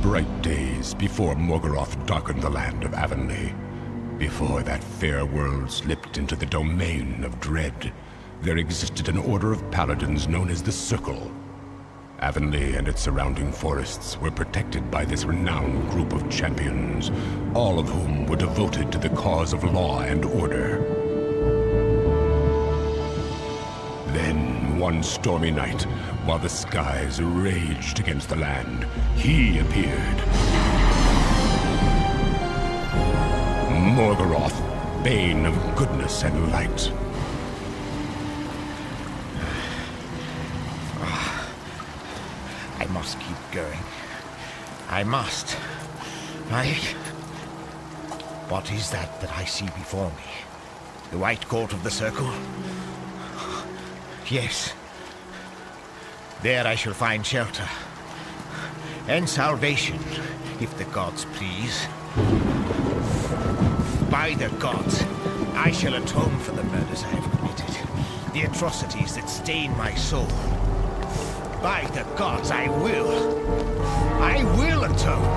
bright days before Morgoth darkened the land of Avonlea. Before that fair world slipped into the domain of dread, there existed an order of paladins known as the Circle. Avonlea and its surrounding forests were protected by this renowned group of champions, all of whom were devoted to the cause of law and order. Then, one stormy night, while the skies raged against the land, he appeared. Morgoth, bane of goodness and light. I must keep going. I must. What is that I see before me? The White Court of the Circle? Yes. There I shall find shelter. And salvation, if the gods please. By the gods, I shall atone for the murders I have committed, the atrocities that stain my soul. By the gods, I will. I will atone.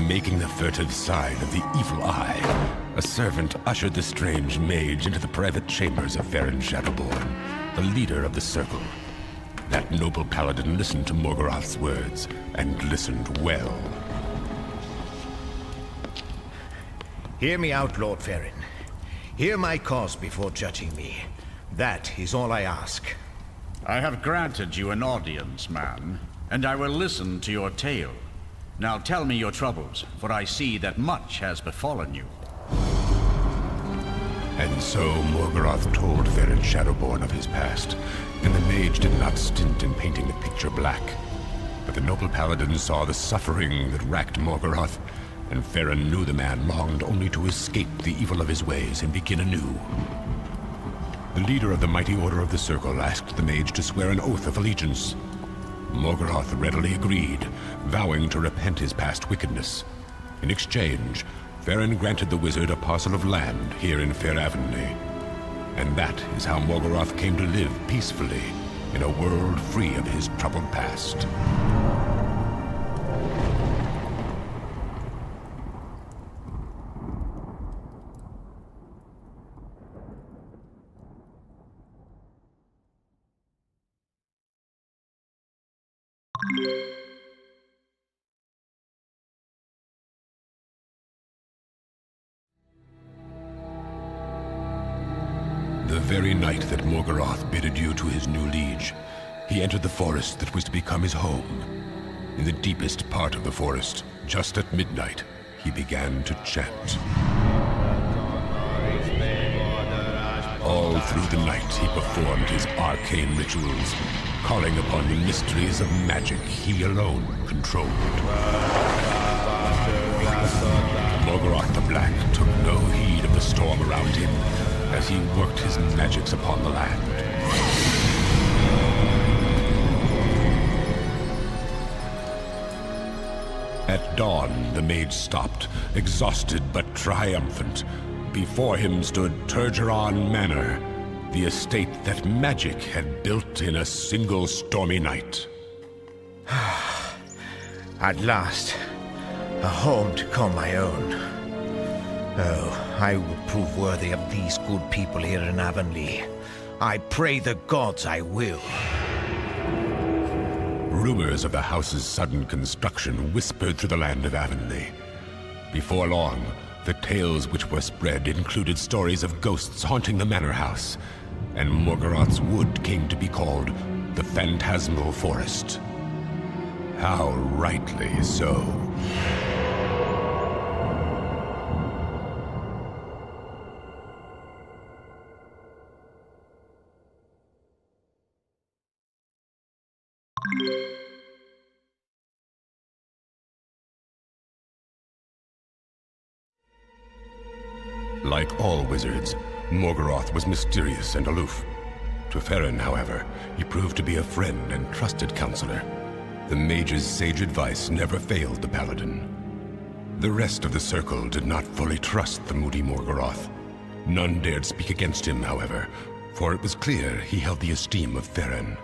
Making the furtive sign of the evil eye, a servant ushered the strange mage into the private chambers of Farron Shadowborn, the leader of the Circle. That noble paladin listened to Morgoth's words, and listened well. Hear me out, Lord Farron. Hear my cause before judging me. That is all I ask. I have granted you an audience, man, and I will listen to your tale. Now tell me your troubles, for I see that much has befallen you. And so Morgoth told Farron Shadowborn of his past, and the mage did not stint in painting the picture black. But the noble paladin saw the suffering that racked Morgoth, and Farron knew the man longed only to escape the evil of his ways and begin anew. The leader of the mighty Order of the Circle asked the mage to swear an oath of allegiance. Morgoth readily agreed, vowing to repent his past wickedness. In exchange, Farron granted the wizard a parcel of land here in Fair Avonlea. And that is how Morgoth came to live peacefully in a world free of his troubled past. The very night that Morgoth bid adieu to his new liege, he entered the forest that was to become his home. In the deepest part of the forest, just at midnight, he began to chant. All through the night he performed his arcane rituals, calling upon the mysteries of magic he alone controlled. Morgoth the Black took no heed of the storm around him as he worked his magics upon the land. At dawn, the mage stopped, exhausted but triumphant. Before him stood Turgeron Manor, the estate that magic had built in a single stormy night. At last, a home to call my own. Oh, I will prove worthy of these good people here in Avonlea. I pray the gods I will. Rumors of the house's sudden construction whispered through the land of Avonlea. Before long, the tales which were spread included stories of ghosts haunting the manor house, and Morgoth's wood came to be called the Phantasmal Forest. How rightly so. Like all wizards, Morgoth was mysterious and aloof. To Farron, however, he proved to be a friend and trusted counselor. The mage's sage advice never failed the paladin. The rest of the Circle did not fully trust the moody Morgoth. None dared speak against him, however, for it was clear he held the esteem of Farron.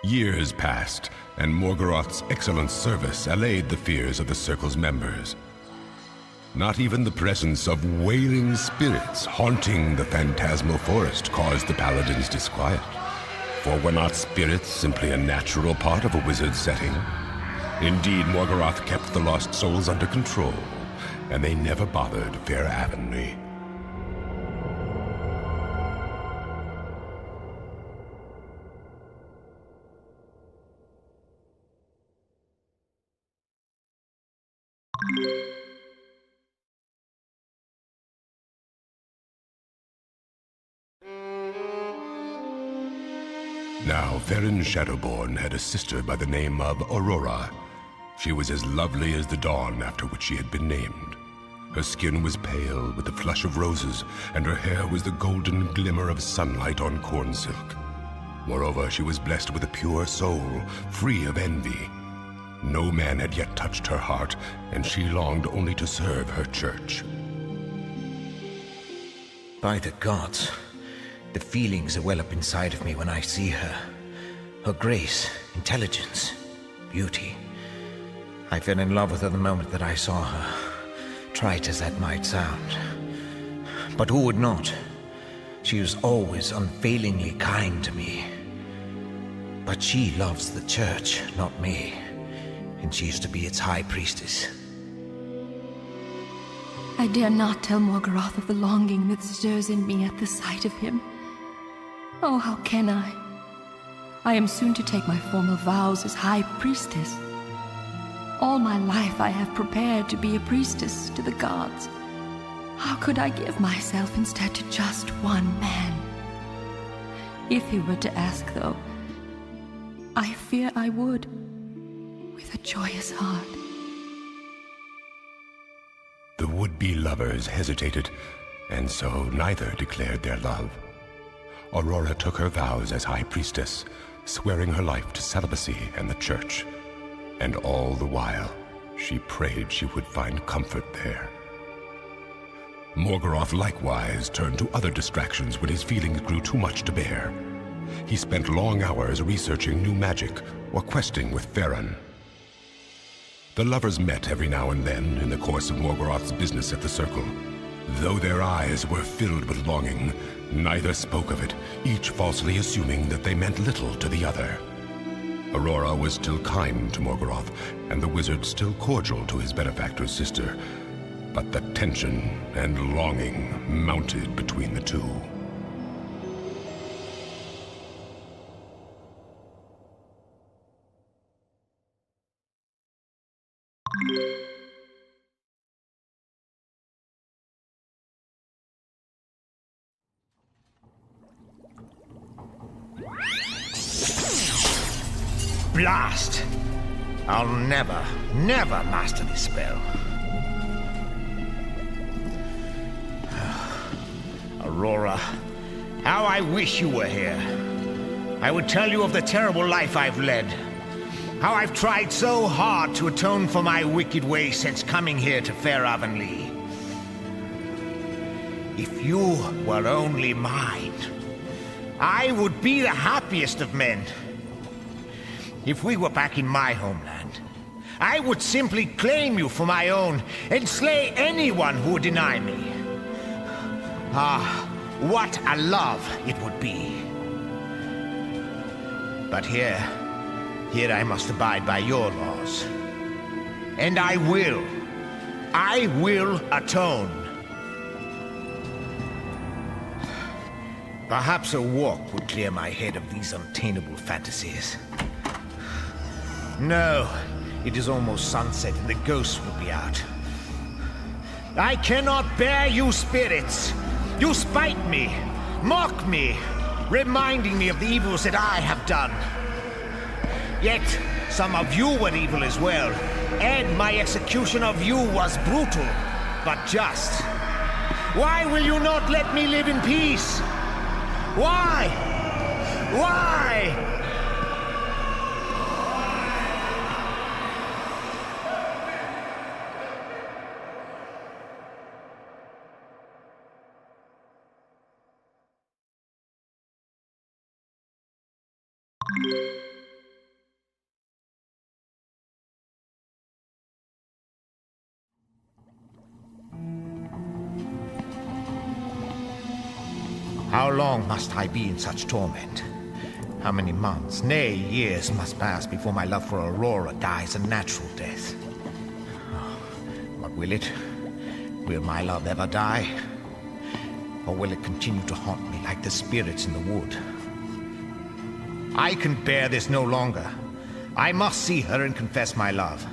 Years passed, and Morgoth's excellent service allayed the fears of the Circle's members. Not even the presence of wailing spirits haunting the phantasmal forest caused the paladins disquiet. For were not spirits simply a natural part of a wizard's setting? Indeed, Morgoth kept the lost souls under control, and they never bothered Fair Avonlea. Now, Farron Shadowborn had a sister by the name of Aurora. She was as lovely as the dawn after which she had been named. Her skin was pale with the flush of roses, and her hair was the golden glimmer of sunlight on corn silk. Moreover, she was blessed with a pure soul, free of envy. No man had yet touched her heart, and she longed only to serve her church. By the gods, the feelings that well up inside of me when I see her. Her grace, intelligence, beauty. I fell in love with her the moment that I saw her, trite as that might sound. But who would not? She was always unfailingly kind to me. But she loves the church, not me. And she is to be its high priestess. I dare not tell Morgoth of the longing that stirs in me at the sight of him. Oh, how can I? I am soon to take my formal vows as high priestess. All my life I have prepared to be a priestess to the gods. How could I give myself instead to just one man? If he were to ask, though, I fear I would, with a joyous heart. The would-be lovers hesitated, and so neither declared their love. Aurora took her vows as High Priestess, swearing her life to celibacy and the church. And all the while, she prayed she would find comfort there. Morgoth likewise turned to other distractions when his feelings grew too much to bear. He spent long hours researching new magic or questing with Farron. The lovers met every now and then in the course of Morgoth's business at the Circle. Though their eyes were filled with longing, neither spoke of it, each falsely assuming that they meant little to the other. Aurora was still kind to Morgoth, and the wizard still cordial to his benefactor's sister. But the tension and longing mounted between the two. Blast! I'll never master this spell. Aurora, how I wish you were here. I would tell you of the terrible life I've led. How I've tried so hard to atone for my wicked ways since coming here to Fair Avonlea. If you were only mine, I would be the happiest of men. If we were back in my homeland, I would simply claim you for my own and slay anyone who would deny me. Ah, what a love it would be. But here I must abide by your laws. And I will atone. Perhaps a walk would clear my head of these untainable fantasies. No, it is almost sunset and the ghosts will be out. I cannot bear you spirits. You spite me, mock me, reminding me of the evils that I have done. Yet, some of you were evil as well, and my execution of you was brutal, but just. Why will you not let me live in peace? Why? Why? How long must I be in such torment? How many months, nay, years must pass before my love for Aurora dies a natural death? But will it? Will my love ever die? Or will it continue to haunt me like the spirits in the wood? I can bear this no longer. I must see her and confess my love.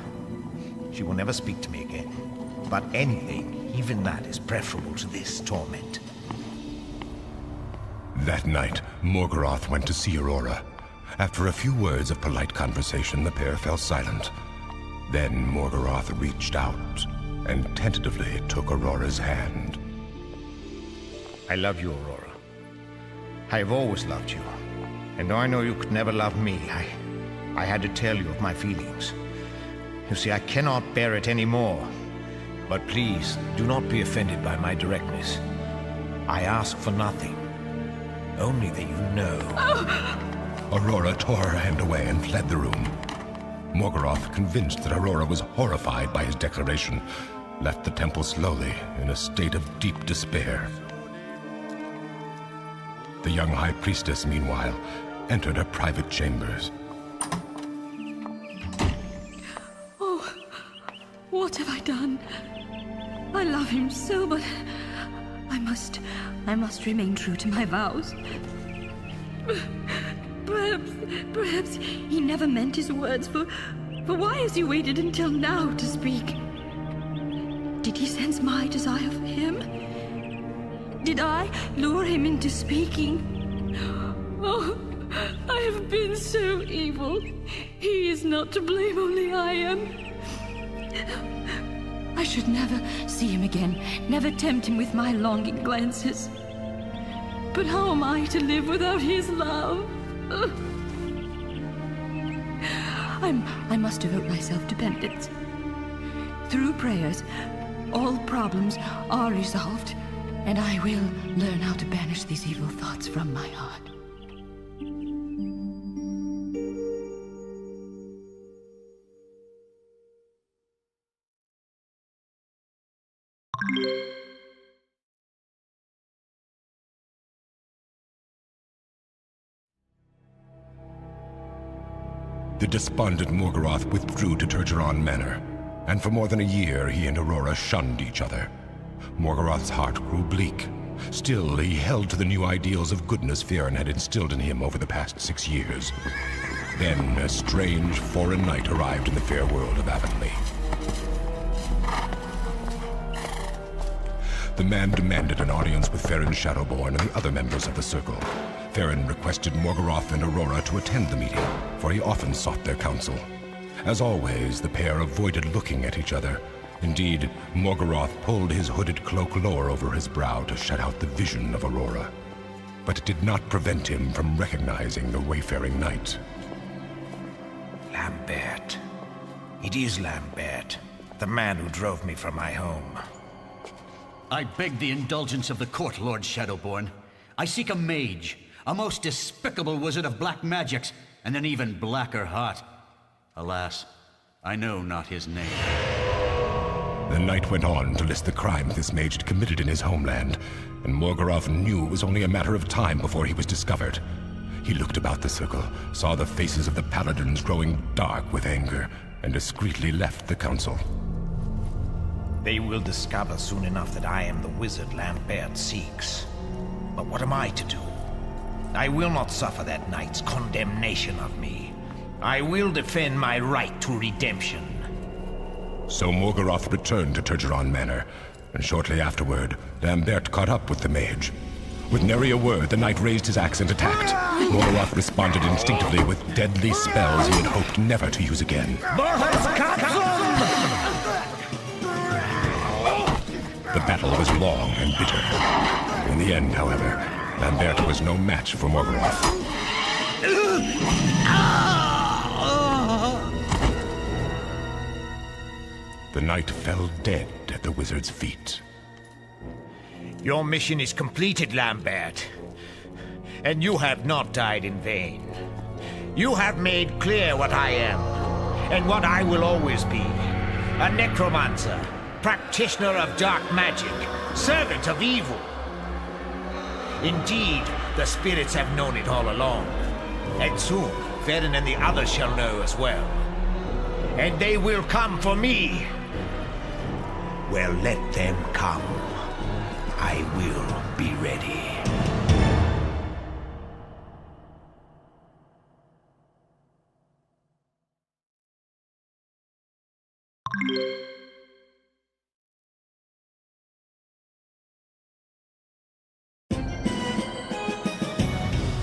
She will never speak to me again. But anything, even that, is preferable to this torment. That night, Morgoth went to see Aurora. After a few words of polite conversation, the pair fell silent. Then Morgoth reached out and tentatively took Aurora's hand. I love you, Aurora. I have always loved you. And though I know you could never love me, I had to tell you of my feelings. You see, I cannot bear it anymore. But please, do not be offended by my directness. I ask for nothing. Only that you know. Aurora tore her hand away and fled the room. Morgoth, convinced that Aurora was horrified by his declaration, left the temple slowly in a state of deep despair. The young high priestess, meanwhile, entered her private chambers. Oh, what have I done? I love him so, but I must remain true to my vows. Perhaps he never meant his words, for why has he waited until now to speak? Did he sense my desire for him? Did I lure him into speaking? Oh, I have been so evil. He is not to blame, only I am. I should never see him again, never tempt him with my longing glances. But how am I to live without his love? I must devote myself to penance. Through prayers, all problems are resolved, and I will learn how to banish these evil thoughts from my heart. The despondent Morgoth withdrew to Fluffenhamemr, and for more than a year he and Aurora shunned each other. Morgoth's heart grew bleak. Still, he held to the new ideals of goodness Fërin had instilled in him over the past 6 years. Then a strange foreign knight arrived in the fair world of Avonlea. The man demanded an audience with Fërin Shadowborn and the other members of the Circle. Fërin requested Morgoth and Aurora to attend the meeting, for he often sought their counsel. As always, the pair avoided looking at each other. Indeed, Morgoth pulled his hooded cloak lower over his brow to shut out the vision of Aurora. But it did not prevent him from recognizing the wayfaring knight. Lambert. It is Lambert, the man who drove me from my home. I beg the indulgence of the court, Lord Shadowborn. I seek a mage, a most despicable wizard of black magics, and an even blacker heart. Alas, I know not his name. The knight went on to list the crimes this mage had committed in his homeland, and Morgoth knew it was only a matter of time before he was discovered. He looked about the circle, saw the faces of the paladins growing dark with anger, and discreetly left the council. They will discover soon enough that I am the wizard Lambert seeks. But what am I to do? I will not suffer that knight's condemnation of me. I will defend my right to redemption. So Morgoth returned to Fluffenhamemr, and shortly afterward, Lambert caught up with the mage. With nary a word, the knight raised his axe and attacked. Morgoth responded instinctively with deadly spells he had hoped never to use again. The battle was long and bitter. In the end, however, Lambert was no match for Morgoth. The knight fell dead at the wizard's feet. Your mission is completed, Lambert. And you have not died in vain. You have made clear what I am, and what I will always be. A necromancer, practitioner of dark magic, servant of evil. Indeed, the spirits have known it all along. And soon, Varen and the others shall know as well. And they will come for me. Well, let them come. I will be ready.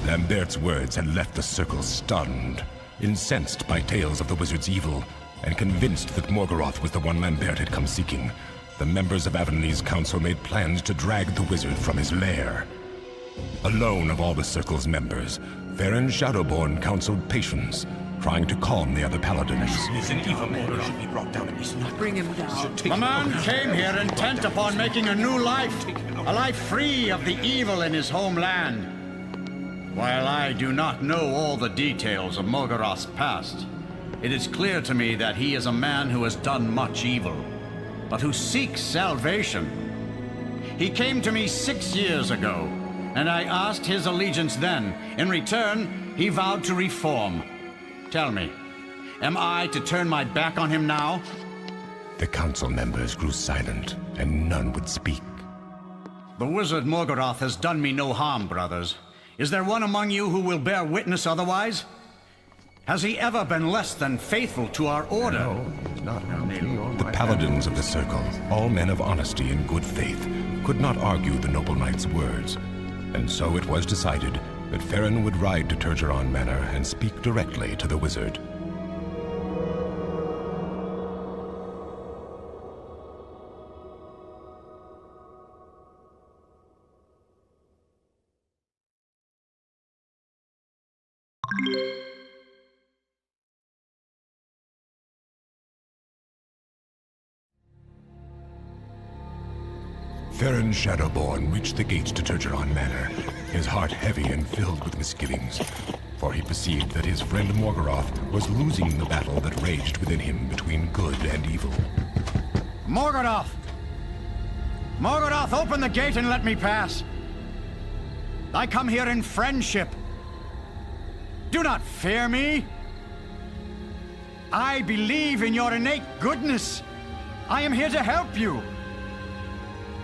Lambert's words had left the circle stunned, incensed by tales of the wizard's evil, and convinced that Morgoth was the one Lambert had come seeking. The members of Avonlea's council made plans to drag the wizard from his lair. Alone of all the circle's members, Varen Shadowborn counseled patience, trying to calm the other paladins. An evil Morgoth should be brought down and he's not. Bring him down. The man came here intent upon making a new life, a life free of the evil in his homeland. While I do not know all the details of Morgoth's past, it is clear to me that he is a man who has done much evil, but who seeks salvation. He came to me 6 years ago, and I asked his allegiance then. In return, he vowed to reform. Tell me, am I to turn my back on him now? The council members grew silent, and none would speak. The wizard Morgoth has done me no harm, brothers. Is there one among you who will bear witness otherwise? Has he ever been less than faithful to our order? No, he is not. The paladins of the circle, all men of honesty and good faith, could not argue the noble knight's words. And so it was decided that Varen would ride to Turgeron Manor and speak directly to the wizard. Varen Shadowborn reached the gates to Turgeron Manor, his heart heavy and filled with misgivings, for he perceived that his friend Morgoth was losing the battle that raged within him between good and evil. Morgoth! Morgoth, open the gate and let me pass. I come here in friendship. Do not fear me. I believe in your innate goodness. I am here to help you.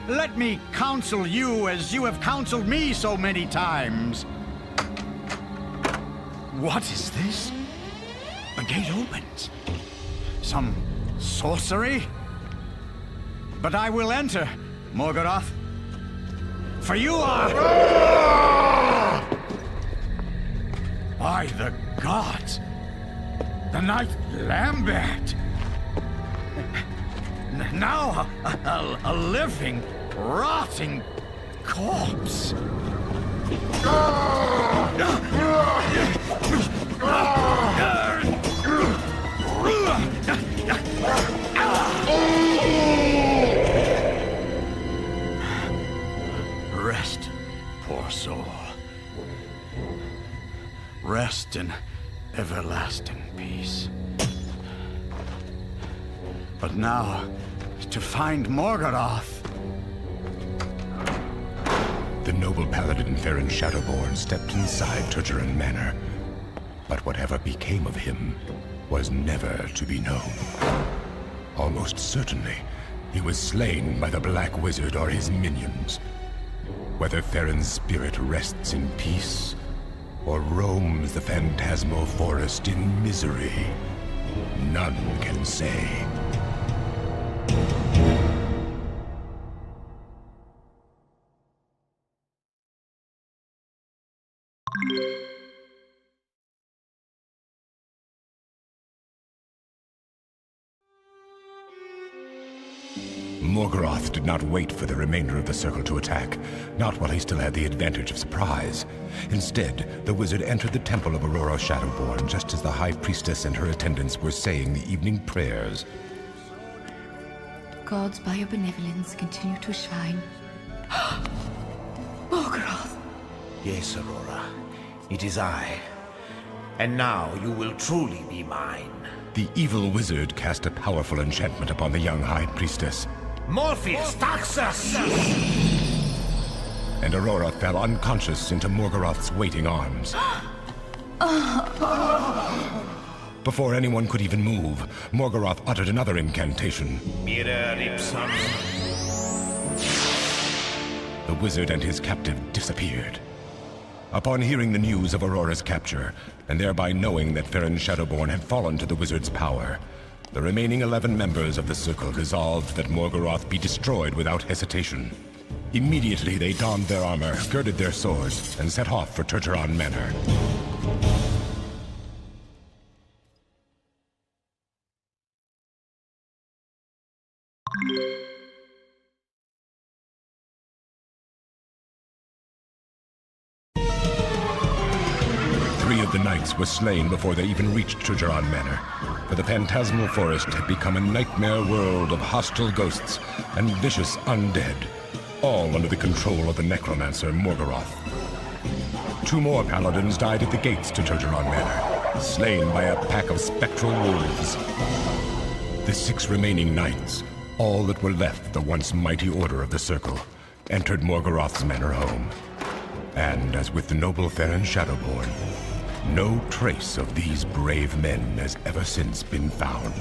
Let me counsel you as you have counseled me so many times. What is this? The gate opens. Some sorcery? But I will enter, Morgoth. For you are... By the gods! The Knight Lambert! Now a living, rotting corpse! Rest, poor soul. Rest in everlasting peace. But now, to find Morgoth. The noble paladin Varen Shadowborn stepped inside Turgeron Manor, but whatever became of him was never to be known. Almost certainly, he was slain by the Black Wizard or his minions. Whether Varen's spirit rests in peace, or roams the phantasmal forest in misery, none can say. Morgoth did not wait for the remainder of the circle to attack, not while he still had the advantage of surprise. Instead, the wizard entered the temple of Aurora Shadowborn just as the High Priestess and her attendants were saying the evening prayers. Gods, by your benevolence, continue to shine. Morgoth! Yes, Aurora. It is I. And now you will truly be mine. The evil wizard cast a powerful enchantment upon the young High Priestess. Morpheus, Taxus! and Aurora fell unconscious into Morgoth's waiting arms. Before anyone could even move, Morgoth uttered another incantation. Mirror ipsum. The wizard and his captive disappeared. Upon hearing the news of Aurora's capture, and thereby knowing that Farron Shadowborn had fallen to the wizard's power, the remaining 11 members of the Circle resolved that Morgoth be destroyed without hesitation. Immediately they donned their armor, girded their swords, and set off for Turgeron Manor. Three of the knights were slain before they even reached Turgeron Manor, for the phantasmal forest had become a nightmare world of hostile ghosts and vicious undead, all under the control of the necromancer Morgoth. 2 more paladins died at the gates to Turgeron Manor, slain by a pack of spectral wolves. The 6 remaining knights, all that were left of the once mighty Order of the Circle, entered Morgoth's manor home. And as with the noble Farron Shadowborn, no trace of these brave men has ever since been found.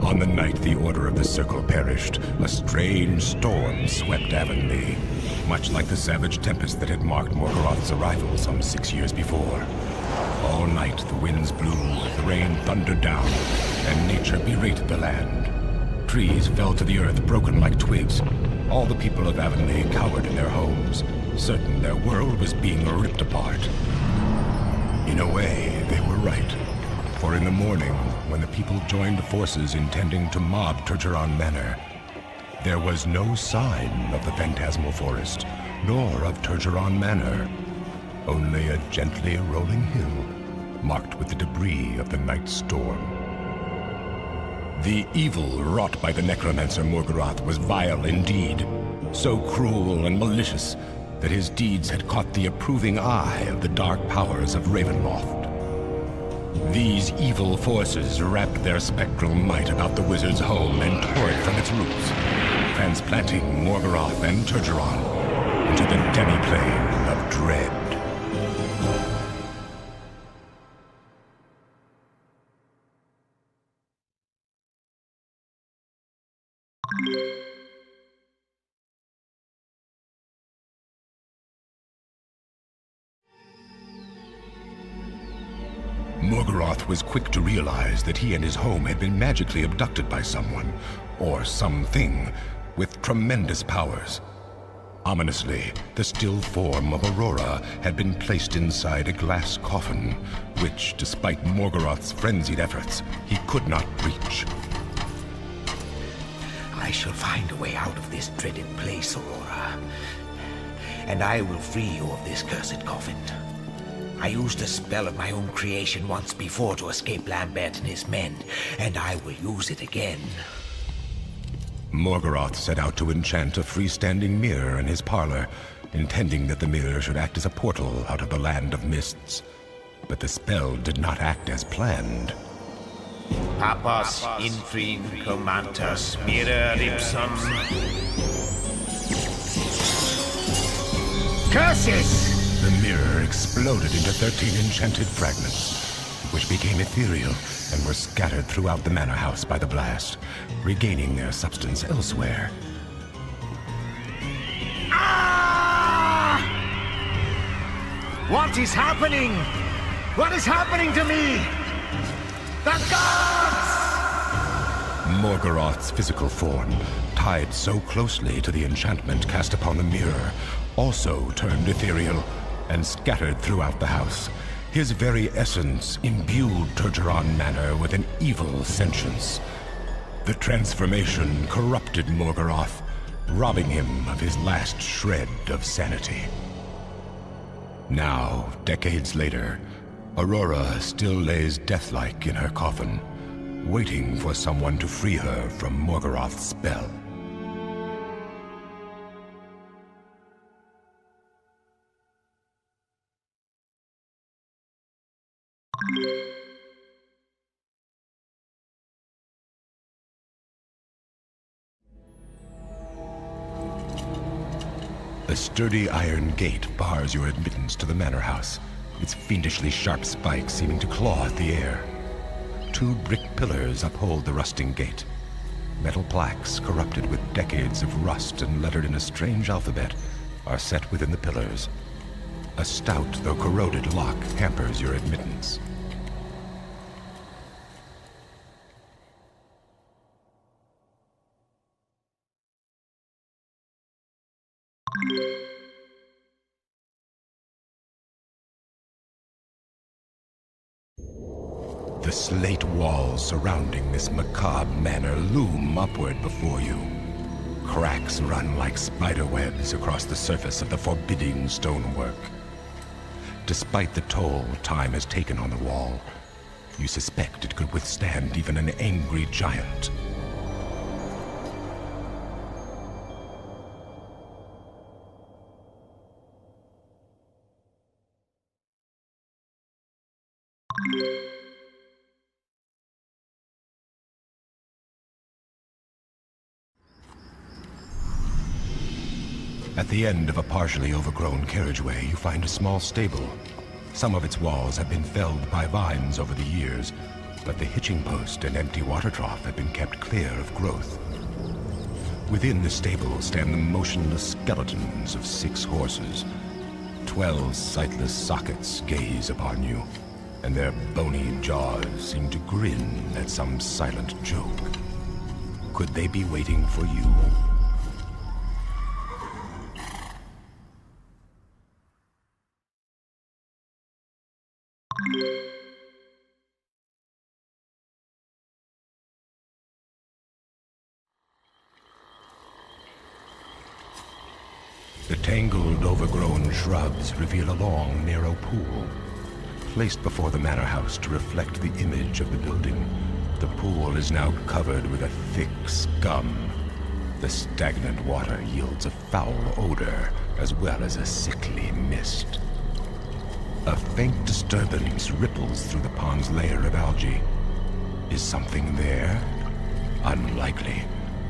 On the night the Order of the Circle perished, a strange storm swept Avonlea, much like the savage tempest that had marked Morgoth's arrival some 6 years before. All night the winds blew, the rain thundered down, and nature berated the land. Trees fell to the earth, broken like twigs. All the people of Avonlea cowered in their homes, certain their world was being ripped apart. In a way, they were right. For in the morning, when the people joined forces intending to mob Turgeron Manor, there was no sign of the phantasmal forest, nor of Turgeron Manor. Only a gently rolling hill, marked with the debris of the night storm. The evil wrought by the necromancer Morgoth was vile indeed, so cruel and malicious that his deeds had caught the approving eye of the dark powers of Ravenloft. These evil forces wrapped their spectral might about the wizard's home and tore it from its roots, transplanting Morgoth and Turgeron into the demiplane of dread. Morgoth was quick to realize that he and his home had been magically abducted by someone, or something, with tremendous powers. Ominously, the still form of Aurora had been placed inside a glass coffin, which, despite Morgoth's frenzied efforts, he could not reach. I shall find a way out of this dreaded place, Aurora. And I will free you of this cursed coffin. I used a spell of my own creation once before to escape Lambert and his men, and I will use it again. Morgoth set out to enchant a freestanding mirror in his parlor, intending that the mirror should act as a portal out of the land of mists. But the spell did not act as planned. Papas infrin commantus mirror ipsum. Curses! The mirror exploded into 13 enchanted fragments, which became ethereal and were scattered throughout the manor house by the blast, regaining their substance elsewhere. Ah! What is happening? What is happening to me? The gods! Morgoth's physical form, tied so closely to the enchantment cast upon the mirror, also turned ethereal and scattered throughout the house. His very essence imbued Turgeron Manor with an evil sentience. The transformation corrupted Morgoth, robbing him of his last shred of sanity. Now, decades later, Aurora still lays deathlike in her coffin, waiting for someone to free her from Morgoth's spell. A sturdy iron gate bars your admittance to the manor house, its fiendishly sharp spikes seeming to claw at the air. 2 brick pillars uphold the rusting gate. Metal plaques, corrupted with decades of rust and lettered in a strange alphabet, are set within the pillars. A stout, though corroded lock hampers your admittance. The slate walls surrounding this macabre manor loom upward before you. Cracks run like spider webs across the surface of the forbidding stonework. Despite the toll time has taken on the wall, you suspect it could withstand even an angry giant. At the end of a partially overgrown carriageway, you find a small stable. Some of its walls have been felled by vines over the years, but the hitching post and empty water trough have been kept clear of growth. Within the stable stand the motionless skeletons of 6 horses. 12 sightless sockets gaze upon you, and their bony jaws seem to grin at some silent joke. Could they be waiting for you? The tangled, overgrown shrubs reveal a long, narrow pool. Placed before the manor house to reflect the image of the building, the pool is now covered with a thick scum. The stagnant water yields a foul odor, as well as a sickly mist. A faint disturbance ripples through the pond's layer of algae. Is something there? Unlikely.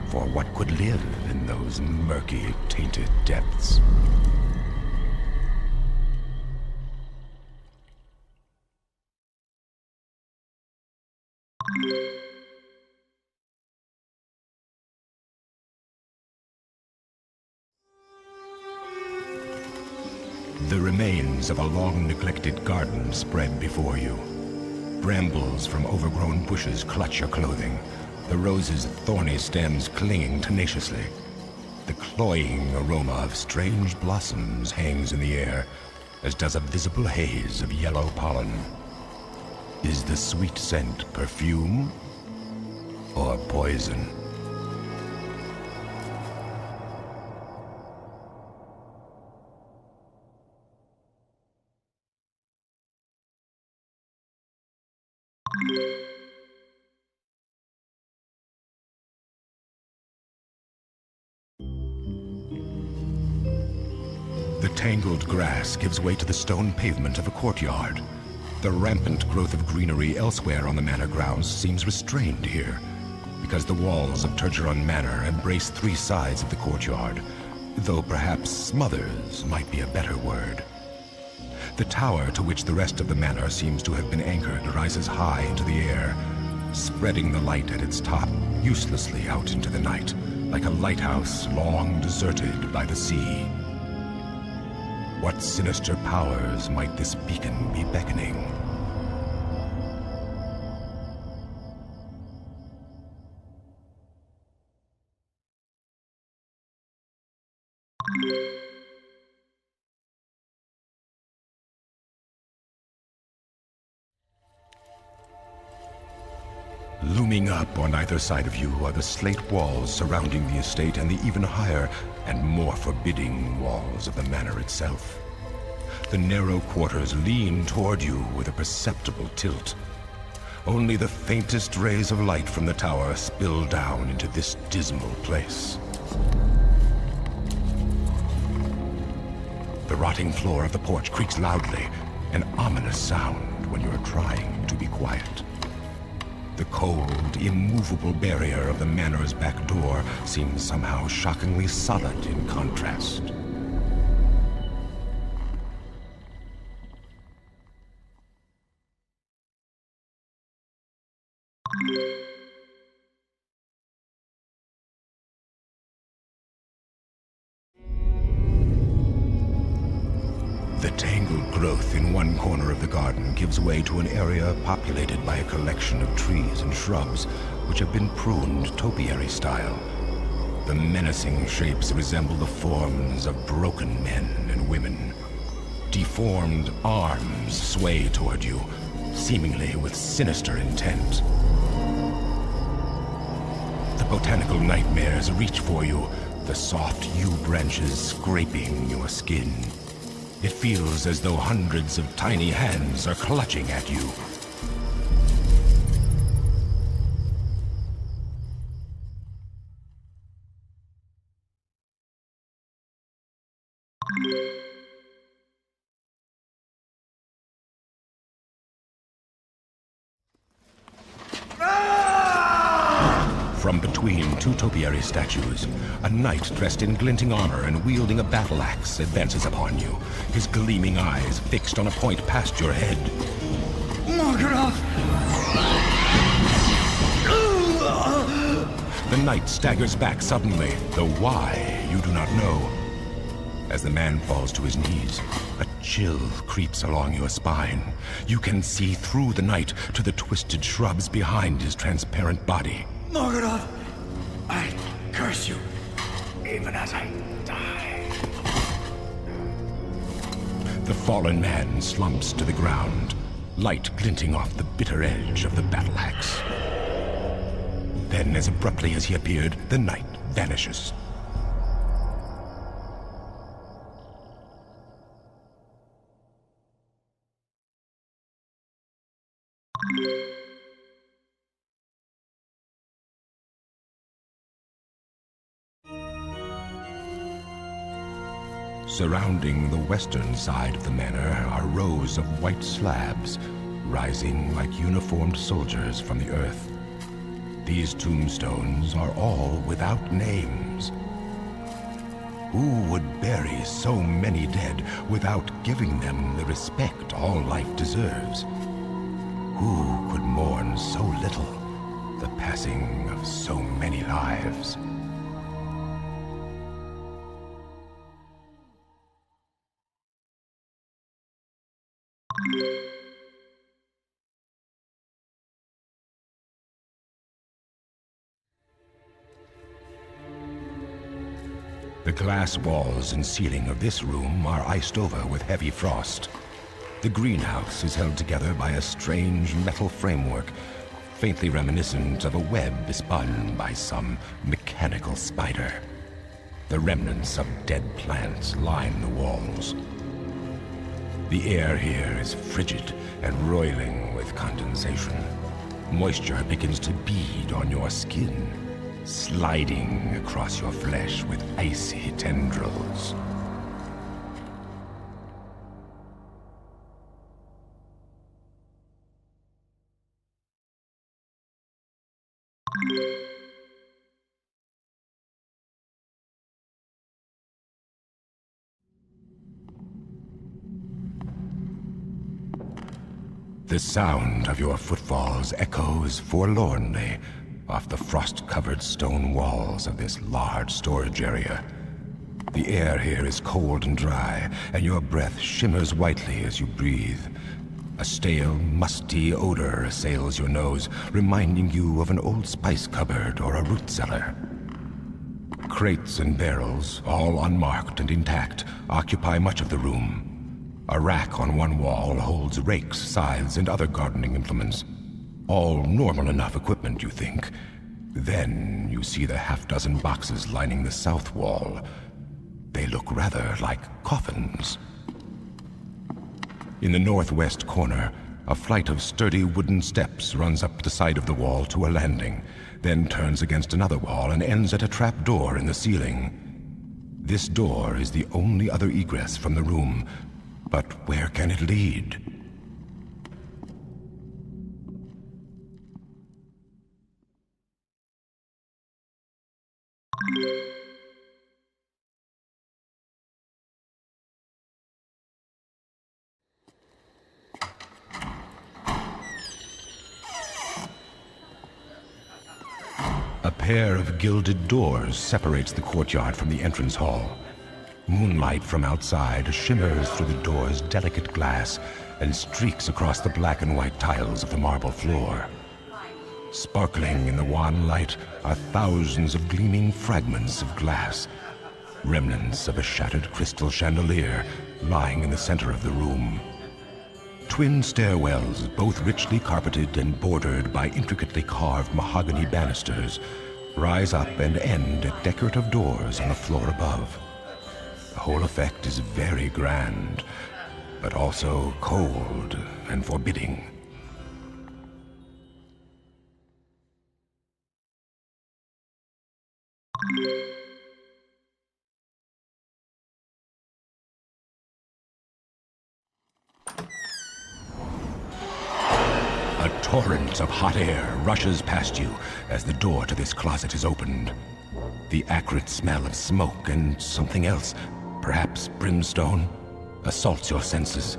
For what could live in those murky, tainted depths? The remains of a long-neglected garden spread before you. Brambles from overgrown bushes clutch your clothing, the rose's thorny stems clinging tenaciously. The cloying aroma of strange blossoms hangs in the air, as does a visible haze of yellow pollen. Is the sweet scent perfume or poison? The tangled grass gives way to the stone pavement of a courtyard. The rampant growth of greenery elsewhere on the manor grounds seems restrained here, because the walls of Turgeron Manor embrace 3 sides of the courtyard, though perhaps smothers might be a better word. The tower to which the rest of the manor seems to have been anchored rises high into the air, spreading the light at its top uselessly out into the night, like a lighthouse long deserted by the sea. What sinister powers might this beacon be beckoning? Looming up on either side of you are the slate walls surrounding the estate and the even higher and more forbidding walls of the manor itself. The narrow quarters lean toward you with a perceptible tilt. Only the faintest rays of light from the tower spill down into this dismal place. The rotting floor of the porch creaks loudly, an ominous sound when you're trying to be quiet. The cold, immovable barrier of the manor's back door seems somehow shockingly solid in contrast. The tangled growth in one corner of the garden gives way to an area populated by a collection of trees and shrubs which have been pruned topiary style. The menacing shapes resemble the forms of broken men and women. Deformed arms sway toward you, seemingly with sinister intent. The botanical nightmares reach for you, the soft yew branches scraping your skin. It feels as though hundreds of tiny hands are clutching at you. From between two topiary statues, a knight dressed in glinting armor and wielding a battle axe advances upon you, his gleaming eyes fixed on a point past your head. Morgoth! The knight staggers back suddenly, though why, you do not know. As the man falls to his knees, a chill creeps along your spine. You can see through the knight to the twisted shrubs behind his transparent body. Morgoth! I curse you, even as I die. The fallen man slumps to the ground, light glinting off the bitter edge of the battle axe. Then, as abruptly as he appeared, the knight vanishes. Surrounding the western side of the manor are rows of white slabs, rising like uniformed soldiers from the earth. These tombstones are all without names. Who would bury so many dead without giving them the respect all life deserves? Who could mourn so little the passing of so many lives? The glass walls and ceiling of this room are iced over with heavy frost. The greenhouse is held together by a strange metal framework, faintly reminiscent of a web spun by some mechanical spider. The remnants of dead plants line the walls. The air here is frigid and roiling with condensation. Moisture begins to bead on your skin, sliding across your flesh with icy tendrils. The sound of your footfalls echoes forlornly off the frost-covered stone walls of this large storage area. The air here is cold and dry, and your breath shimmers whitely as you breathe. A stale, musty odor assails your nose, reminding you of an old spice cupboard or a root cellar. Crates and barrels, all unmarked and intact, occupy much of the room. A rack on one wall holds rakes, scythes, and other gardening implements. All normal enough equipment, you think. Then you see the half-dozen boxes lining the south wall. They look rather like coffins. In the northwest corner, a flight of sturdy wooden steps runs up the side of the wall to a landing, then turns against another wall and ends at a trap door in the ceiling. This door is the only other egress from the room, but where can it lead? pair of gilded doors separates the courtyard from the entrance hall. Moonlight from outside shimmers through the door's delicate glass and streaks across the black and white tiles of the marble floor. Sparkling in the wan light are thousands of gleaming fragments of glass, remnants of a shattered crystal chandelier lying in the center of the room. Twin stairwells, both richly carpeted and bordered by intricately carved mahogany banisters, rise up and end at decorative doors on the floor above. The whole effect is very grand, but also cold and forbidding. A torrent of hot air rushes past you as the door to this closet is opened. The acrid smell of smoke and something else, perhaps brimstone, assaults your senses.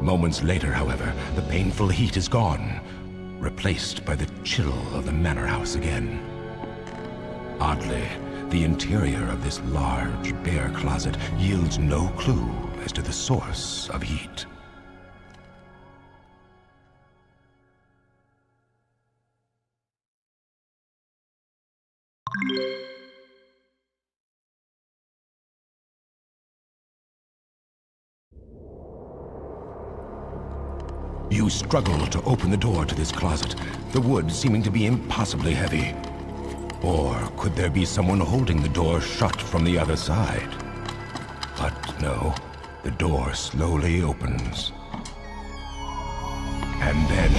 Moments later, however, the painful heat is gone, replaced by the chill of the manor house again. Oddly, the interior of this large, bare closet yields no clue as to the source of heat. You struggle to open the door to this closet, the wood seeming to be impossibly heavy. Or could there be someone holding the door shut from the other side? But no, the door slowly opens. And then...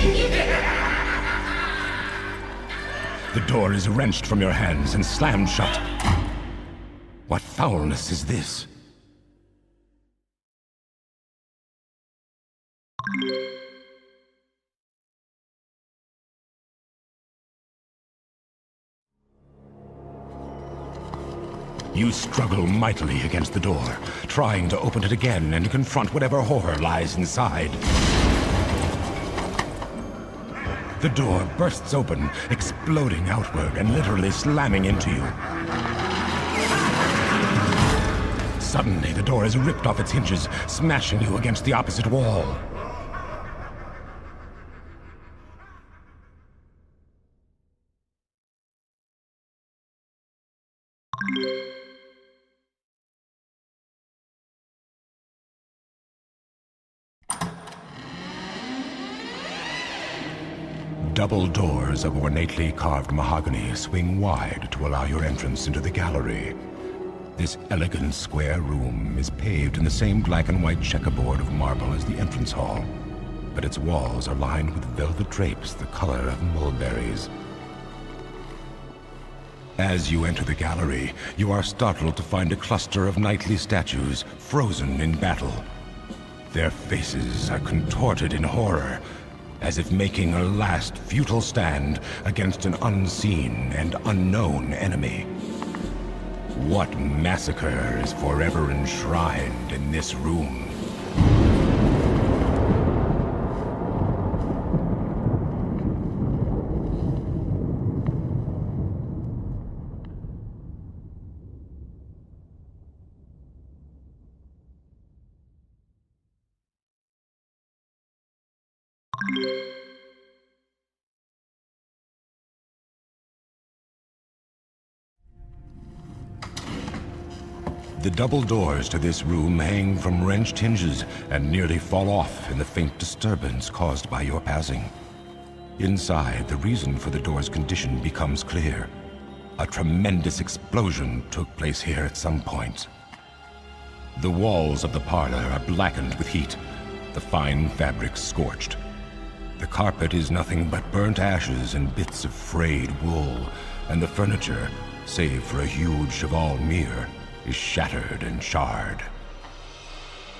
the door is wrenched from your hands and slammed shut. What foulness is this? You struggle mightily against the door, trying to open it again and confront whatever horror lies inside. The door bursts open, exploding outward and literally slamming into you. Suddenly, the door is ripped off its hinges, smashing you against the opposite wall. Double doors of ornately carved mahogany swing wide to allow your entrance into the gallery. This elegant square room is paved in the same black and white checkerboard of marble as the entrance hall, but its walls are lined with velvet drapes the color of mulberries. As you enter the gallery, you are startled to find a cluster of knightly statues frozen in battle. Their faces are contorted in horror, as if making a last futile stand against an unseen and unknown enemy. What massacre is forever enshrined in this room? The double doors to this room hang from wrenched hinges and nearly fall off in the faint disturbance caused by your passing. Inside, the reason for the door's condition becomes clear. A tremendous explosion took place here at some point. The walls of the parlor are blackened with heat, the fine fabric scorched. The carpet is nothing but burnt ashes and bits of frayed wool, and the furniture, save for a huge cheval mirror, is shattered and charred.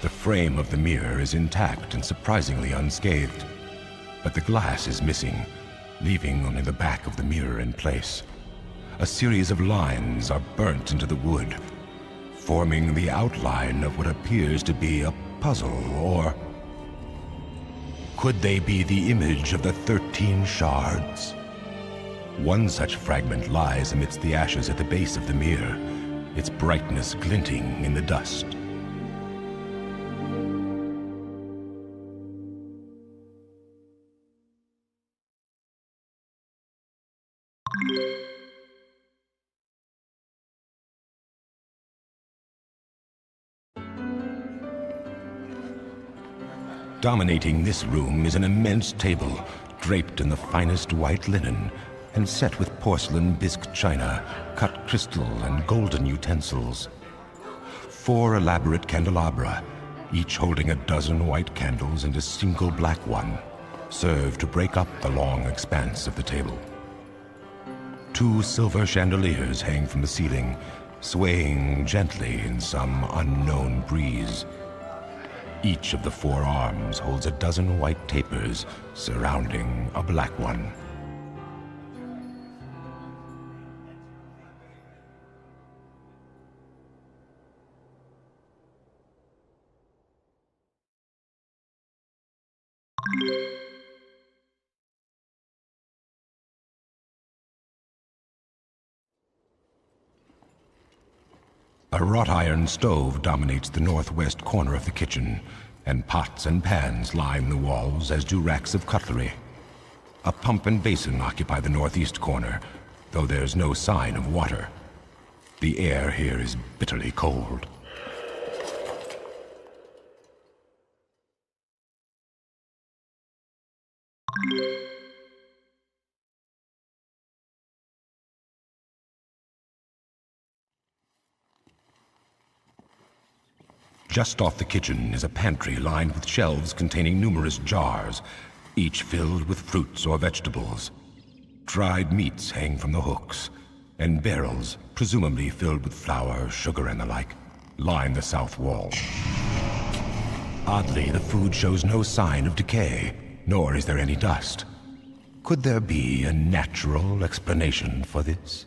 The frame of the mirror is intact and surprisingly unscathed, but the glass is missing, leaving only the back of the mirror in place. A series of lines are burnt into the wood, forming the outline of what appears to be a puzzle, or could they be the image of the 13 shards? One such fragment lies amidst the ashes at the base of the mere, its brightness glinting in the dust. Dominating this room is an immense table, draped in the finest white linen, and set with porcelain bisque china, cut crystal, and golden utensils. 4 elaborate candelabra, each holding a dozen white candles and a single black one, serve to break up the long expanse of the table. 2 silver chandeliers hang from the ceiling, swaying gently in some unknown breeze. Each of the 4 arms holds a dozen white tapers surrounding a black one. A wrought iron stove dominates the northwest corner of the kitchen, and pots and pans line the walls, as do racks of cutlery. A pump and basin occupy the northeast corner, though there's no sign of water. The air here is bitterly cold. Just off the kitchen is a pantry lined with shelves containing numerous jars, each filled with fruits or vegetables. Dried meats hang from the hooks, and barrels, presumably filled with flour, sugar, and the like, line the south wall. Oddly, the food shows no sign of decay, nor is there any dust. Could there be a natural explanation for this?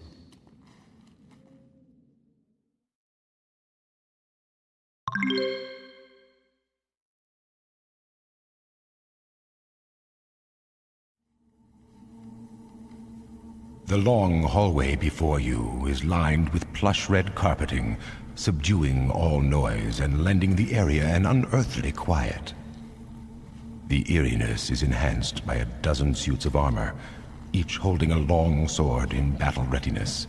The long hallway before you is lined with plush red carpeting, subduing all noise and lending the area an unearthly quiet. The eeriness is enhanced by a dozen suits of armor, each holding a long sword in battle readiness.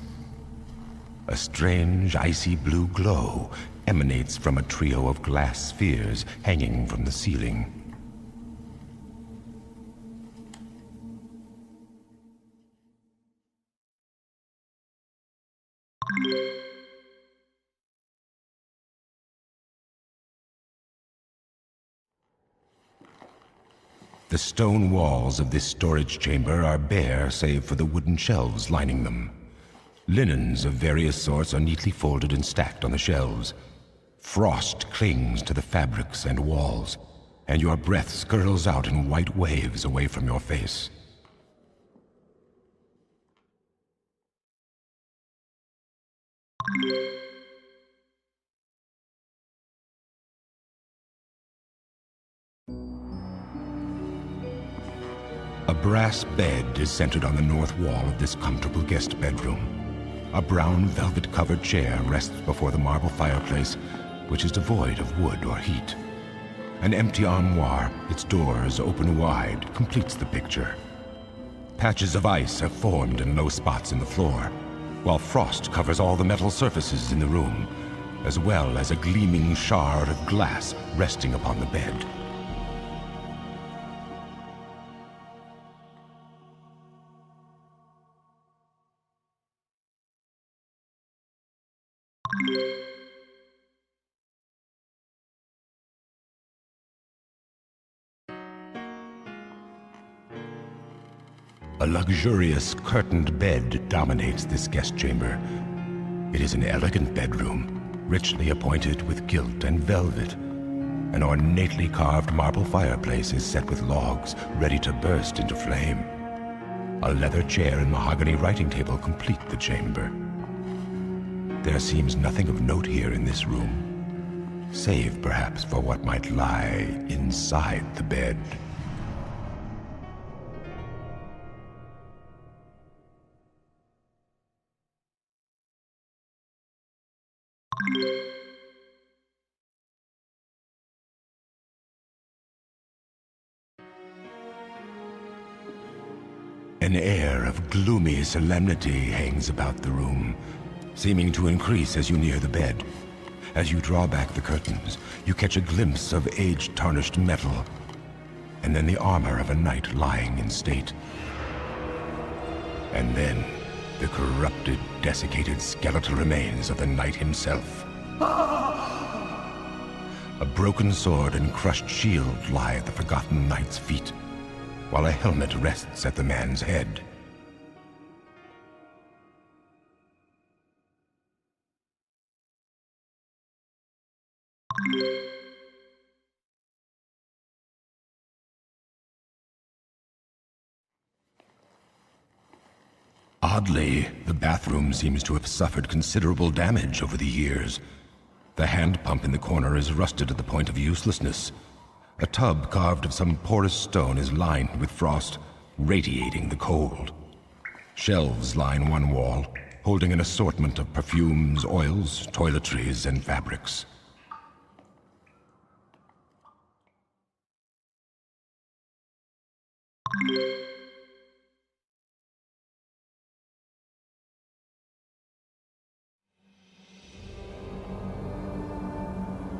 A strange, icy blue glow emanates from a trio of glass spheres hanging from the ceiling. The stone walls of this storage chamber are bare save for the wooden shelves lining them. Linens of various sorts are neatly folded and stacked on the shelves. Frost clings to the fabrics and walls, and your breath skirls out in white waves away from your face. A brass bed is centered on the north wall of this comfortable guest bedroom. A brown velvet-covered chair rests before the marble fireplace, which is devoid of wood or heat. An empty armoire, its doors open wide, completes the picture. Patches of ice have formed in low spots in the floor, while frost covers all the metal surfaces in the room, as well as a gleaming shard of glass resting upon the bed. A luxurious curtained bed dominates this guest chamber. It is an elegant bedroom, richly appointed with gilt and velvet. An ornately carved marble fireplace is set with logs ready to burst into flame. A leather chair and mahogany writing table complete the chamber. There seems nothing of note here in this room, save perhaps for what might lie inside the bed. An air of gloomy solemnity hangs about the room, seeming to increase as you near the bed. As you draw back the curtains, you catch a glimpse of age-tarnished metal, and then the armor of a knight lying in state. And then, the corrupted, desiccated skeletal remains of the knight himself. A broken sword and crushed shield lie at the forgotten knight's feet, while a helmet rests at the man's head. Oddly, the bathroom seems to have suffered considerable damage over the years. The hand pump in the corner is rusted to the point of uselessness. A tub carved of some porous stone is lined with frost, radiating the cold. Shelves line one wall, holding an assortment of perfumes, oils, toiletries, and fabrics.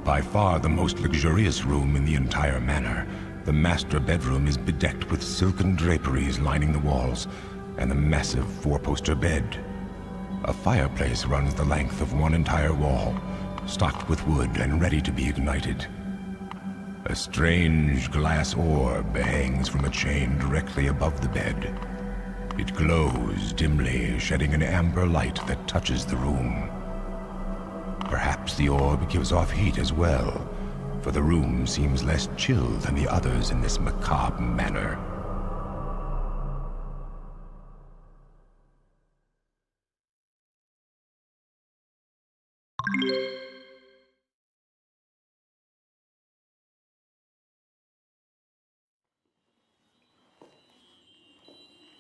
By far the most luxurious room in the entire manor, the master bedroom is bedecked with silken draperies lining the walls, and a massive four-poster bed. A fireplace runs the length of one entire wall, stocked with wood and ready to be ignited. A strange glass orb hangs from a chain directly above the bed. It glows dimly, shedding an amber light that touches the room. Perhaps the orb gives off heat as well, for the room seems less chill than the others in this macabre manor.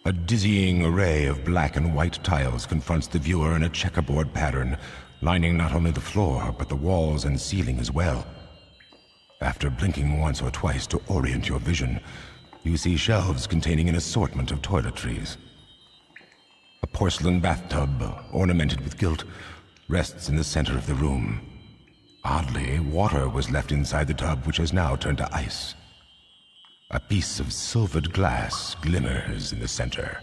A dizzying array of black and white tiles confronts the viewer in a checkerboard pattern, lining not only the floor, but the walls and ceiling as well. After blinking once or twice to orient your vision, you see shelves containing an assortment of toiletries. A porcelain bathtub, ornamented with gilt, rests in the center of the room. Oddly, water was left inside the tub, which has now turned to ice. A piece of silvered glass glimmers in the center.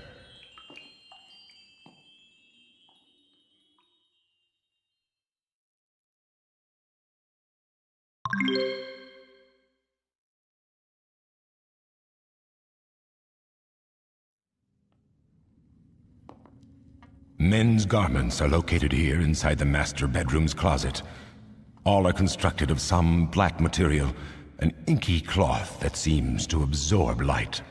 Men's garments are located here inside the master bedroom's closet. All are constructed of some black material, an inky cloth that seems to absorb light.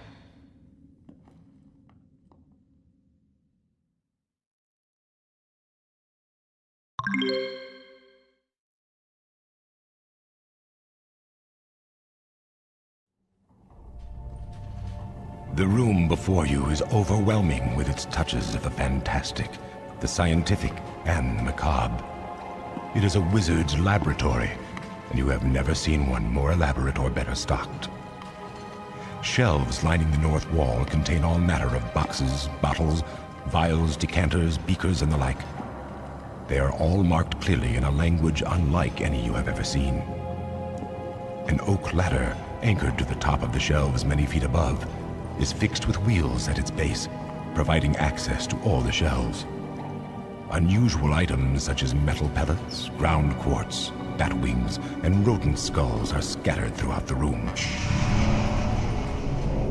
The room before you is overwhelming with its touches of the fantastic, the scientific, and the macabre. It is a wizard's laboratory, and you have never seen one more elaborate or better stocked. Shelves lining the north wall contain all manner of boxes, bottles, vials, decanters, beakers, and the like. They are all marked clearly in a language unlike any you have ever seen. An oak ladder, anchored to the top of the shelves many feet above, is fixed with wheels at its base, providing access to all the shelves. Unusual items such as metal pellets, ground quartz, bat wings, and rodent skulls are scattered throughout the room,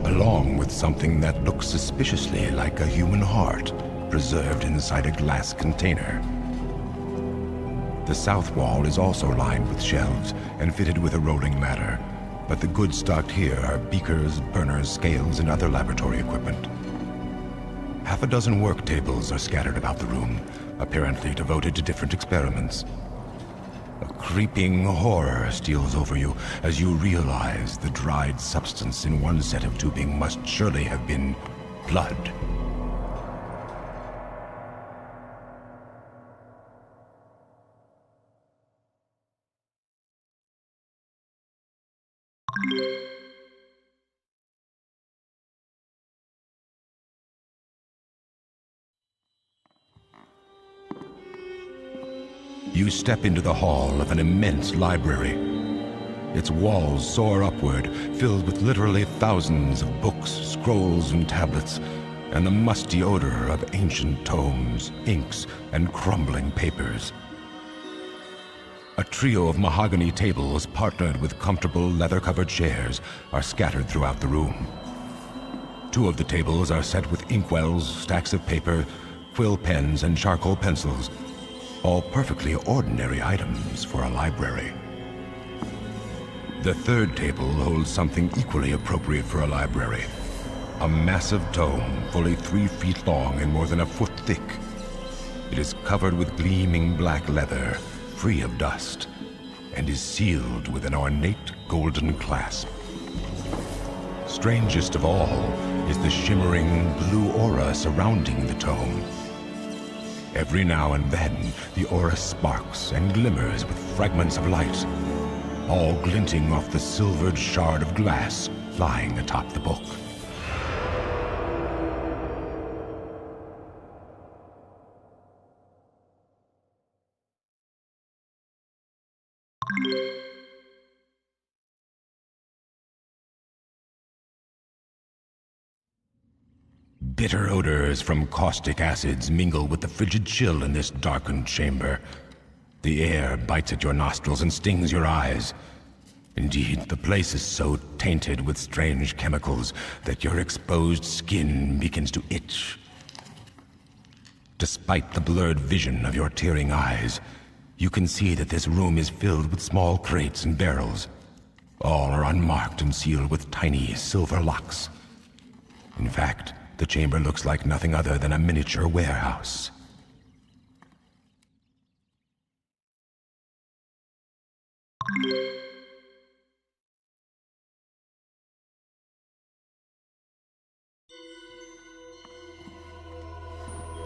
along with something that looks suspiciously like a human heart preserved inside a glass container. The south wall is also lined with shelves and fitted with a rolling ladder, but the goods stocked here are beakers, burners, scales, and other laboratory equipment. Half a dozen work tables are scattered about the room, apparently devoted to different experiments. A creeping horror steals over you as you realize the dried substance in one set of tubing must surely have been blood. you step into the hall of an immense library. Its walls soar upward, filled with literally thousands of books, scrolls, and tablets, and the musty odor of ancient tomes, inks, and crumbling papers. A trio of mahogany tables partnered with comfortable leather-covered chairs are scattered throughout the room. 2 of the tables are set with inkwells, stacks of paper, quill pens, and charcoal pencils, all perfectly ordinary items for a library. The 3rd table holds something equally appropriate for a library. A massive tome, fully 3 feet long and more than a foot thick. It is covered with gleaming black leather, free of dust, and is sealed with an ornate golden clasp. Strangest of all is the shimmering blue aura surrounding the tome. Every now and then, the aura sparks and glimmers with fragments of light, all glinting off the silvered shard of glass lying atop the book. Bitter odors from caustic acids mingle with the frigid chill in this darkened chamber. The air bites at your nostrils and stings your eyes. Indeed, the place is so tainted with strange chemicals that your exposed skin begins to itch. Despite the blurred vision of your tearing eyes, you can see that this room is filled with small crates and barrels. All are unmarked and sealed with tiny silver locks. In fact, the chamber looks like nothing other than a miniature warehouse.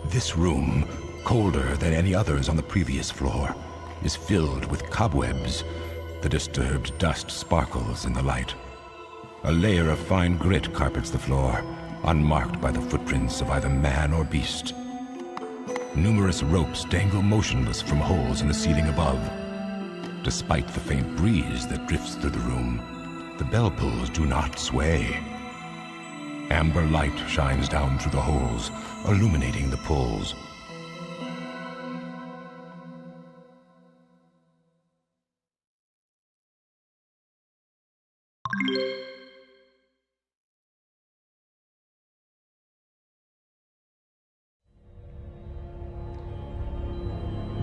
This room, colder than any others on the previous floor, is filled with cobwebs. The disturbed dust sparkles in the light. A layer of fine grit carpets the floor, unmarked by the footprints of either man or beast. Numerous ropes dangle motionless from holes in the ceiling above. Despite the faint breeze that drifts through the room, the bell pulls do not sway. Amber light shines down through the holes, illuminating the pulls.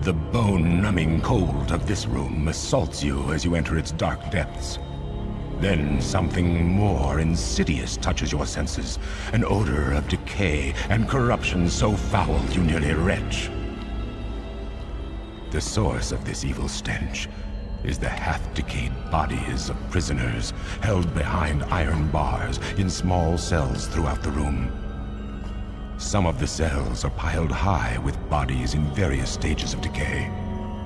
The bone-numbing cold of this room assaults you as you enter its dark depths. Then something more insidious touches your senses, an odor of decay and corruption so foul you nearly retch. The source of this evil stench is the half-decayed bodies of prisoners held behind iron bars in small cells throughout the room. Some of the cells are piled high with bodies in various stages of decay,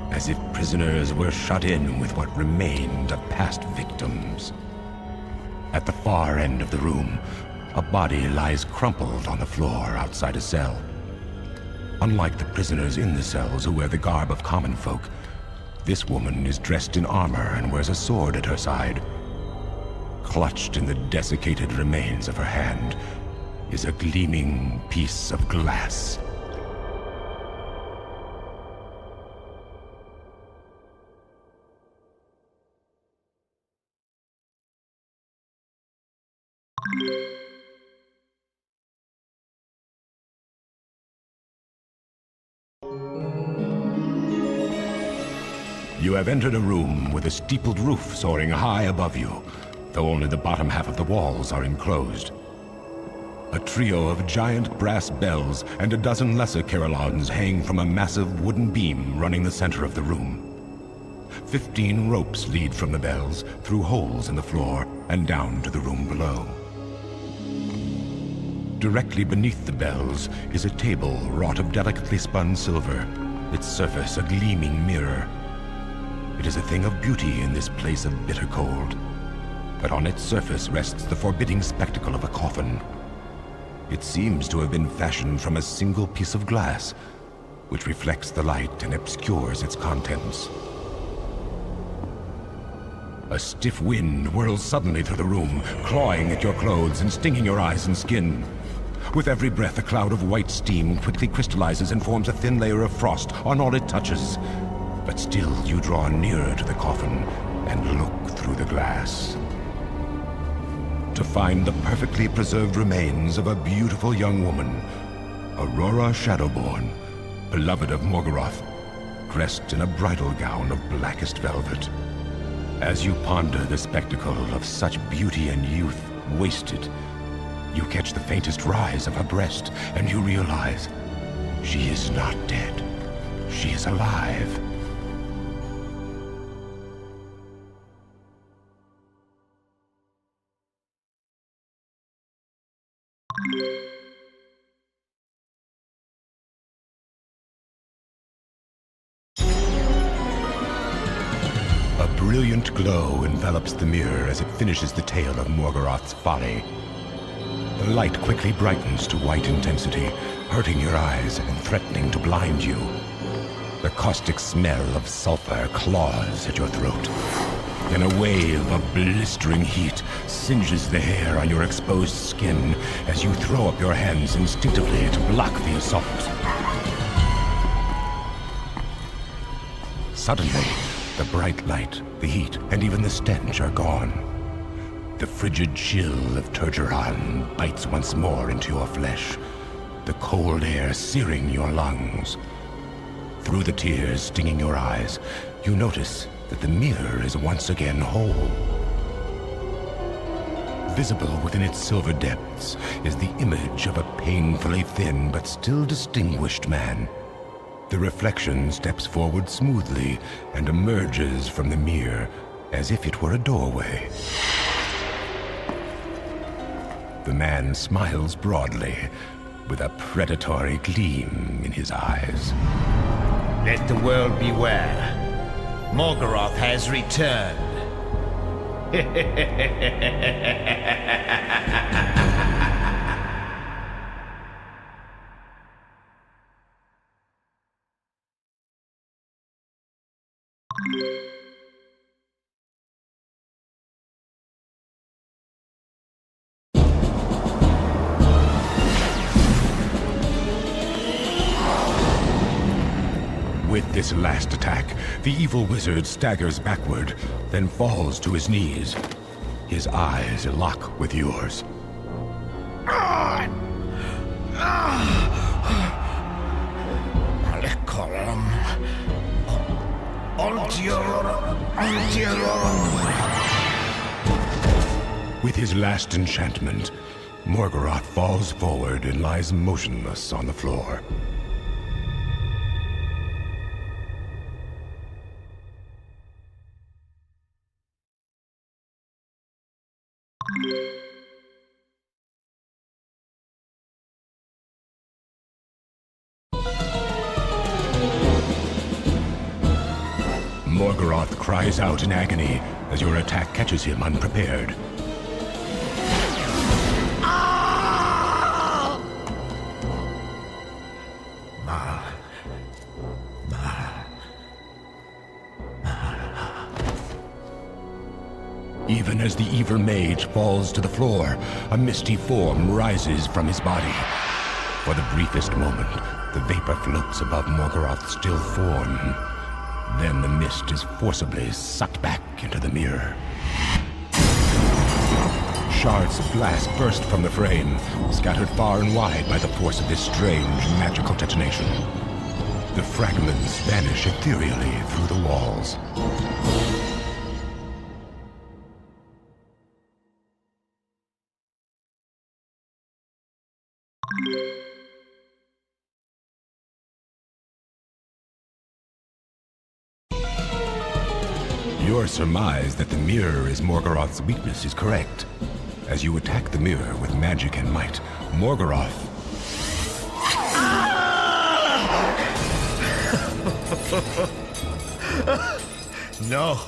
as if prisoners were shut in with what remained of past victims. At the far end of the room, a body lies crumpled on the floor outside a cell. Unlike the prisoners in the cells who wear the garb of common folk, this woman is dressed in armor and wears a sword at her side. Clutched in the desiccated remains of her hand is a gleaming piece of glass. You have entered a room with a steepled roof soaring high above you, though only the bottom half of the walls are enclosed. A trio of giant brass bells and a dozen lesser carillons hang from a massive wooden beam running the center of the room. 15 ropes lead from the bells through holes in the floor and down to the room below. Directly beneath the bells is a table wrought of delicately spun silver, its surface a gleaming mirror. It is a thing of beauty in this place of bitter cold, but on its surface rests the forbidding spectacle of a coffin. It seems to have been fashioned from a single piece of glass, which reflects the light and obscures its contents. A stiff wind whirls suddenly through the room, clawing at your clothes and stinging your eyes and skin. With every breath, a cloud of white steam quickly crystallizes and forms a thin layer of frost on all it touches. But still, you draw nearer to the coffin and look through the glass, to find the perfectly preserved remains of a beautiful young woman, Aurora Shadowborn, beloved of Morgoth, dressed in a bridal gown of blackest velvet. As you ponder the spectacle of such beauty and youth wasted, you catch the faintest rise of her breast, and you realize she is not dead. She is alive. A brilliant glow envelops the mirror as it finishes the tale of Morgoth's folly. The light quickly brightens to white intensity, hurting your eyes and threatening to blind you. The caustic smell of sulfur claws at your throat. Then a wave of blistering heat singes the hair on your exposed skin as you throw up your hands instinctively to block the assault. Suddenly, the bright light, the heat, and even the stench are gone. The frigid chill of Turgeron bites once more into your flesh, the cold air searing your lungs. Through the tears stinging your eyes, you notice that the mirror is once again whole. Visible within its silver depths is the image of a painfully thin but still distinguished man. The reflection steps forward smoothly and emerges from the mirror as if it were a doorway. The man smiles broadly, with a predatory gleam in his eyes. Let the world beware. Morgoth has returned. With this last attack, the evil wizard staggers backward, then falls to his knees. His eyes lock with yours. With his last enchantment, Morgoth falls forward and lies motionless on the floor. Morgoth cries out in agony as your attack catches him unprepared. Even as the evil mage falls to the floor, a misty form rises from his body. For the briefest moment, the vapor floats above Morgoth's still form. Then the mist is forcibly sucked back into the mirror. Shards of glass burst from the frame, scattered far and wide by the force of this strange magical detonation. The fragments vanish ethereally through the walls. Your surmise that the mirror is Morgoth's weakness is correct. As you attack the mirror with magic and might, Morgoth... No,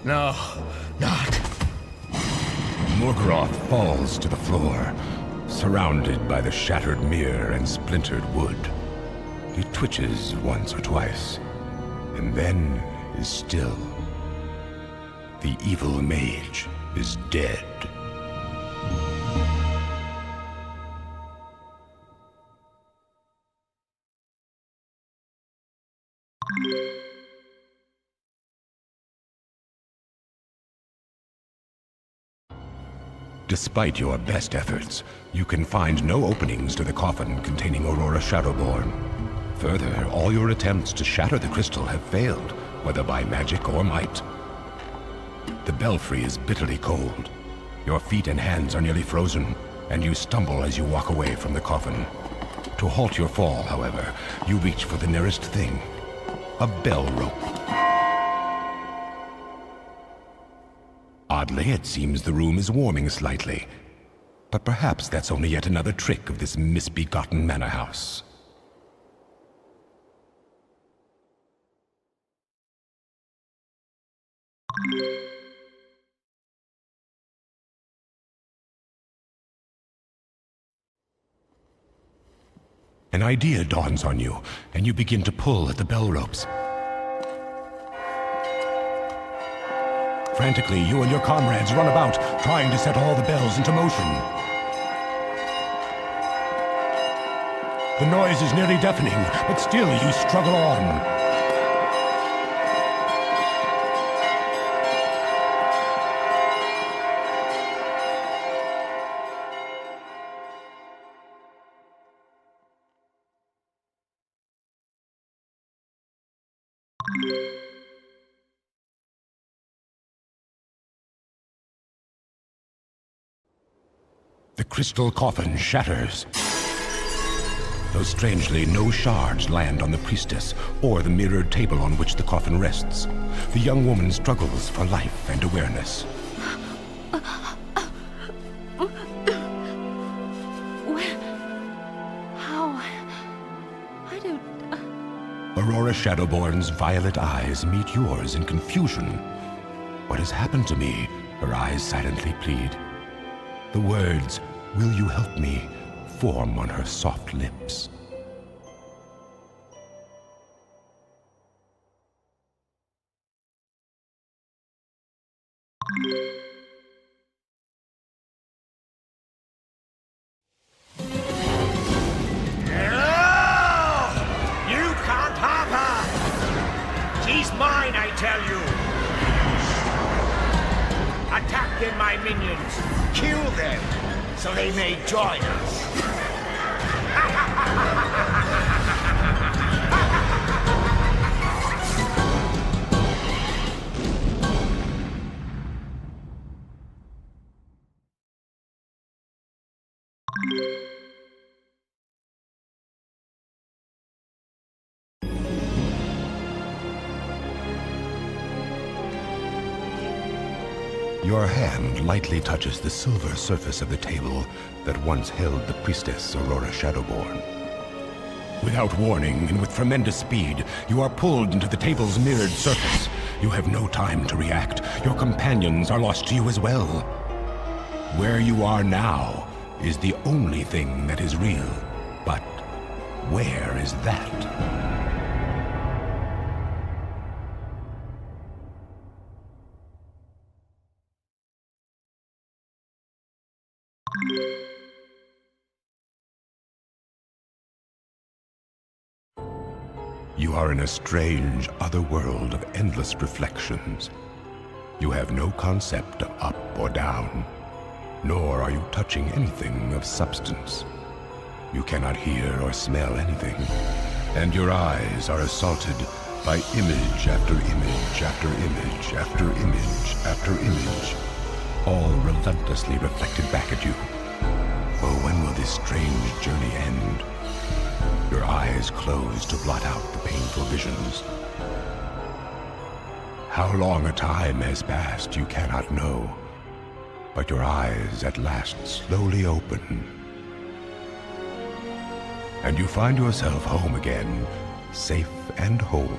not. Morgoth falls to the floor, surrounded by the shattered mirror and splintered wood. He twitches once or twice, and then is still. The evil mage is dead. Despite your best efforts, you can find no openings to the coffin containing Aurora Shadowborn. Further, all your attempts to shatter the crystal have failed, whether by magic or might. The Belfry is bitterly cold. Your feet and hands are nearly frozen, and you stumble as you walk away from the coffin. To halt your fall, however, you reach for the nearest thing, a bell rope. Oddly, it seems the room is warming slightly. But perhaps that's only yet another trick of this misbegotten manor house. An idea dawns on you, and you begin to pull at the bell ropes. Frantically, you and your comrades run about, trying to set all the bells into motion. The noise is nearly deafening, but still you struggle on. The crystal coffin shatters. Though strangely, no shards land on the priestess or the mirrored table on which the coffin rests. The young woman struggles for life and awareness. How? I don't... Aurora Shadowborn's violet eyes meet yours in confusion. What has happened to me? Her eyes silently plead. The words, "Will you help me?" form on her soft lips. No! You can't have her! She's mine, I tell you! Attack them, my minions! Kill them, so they may join us! Your hand lightly touches the silver surface of the table that once held the priestess Aurora Shadowborn. Without warning and with tremendous speed, you are pulled into the table's mirrored surface. You have no time to react. Your companions are lost to you as well. Where you are now is the only thing that is real. But where is that? You are in a strange other world of endless reflections. You have no concept of up or down, nor are you touching anything of substance. You cannot hear or smell anything, and your eyes are assaulted by image after image after image after image after image, all relentlessly reflected back at you. Oh, when will this strange journey end? Your eyes close to blot out the painful visions. How long a time has passed you cannot know, but your eyes at last slowly open. And you find yourself home again, safe and whole.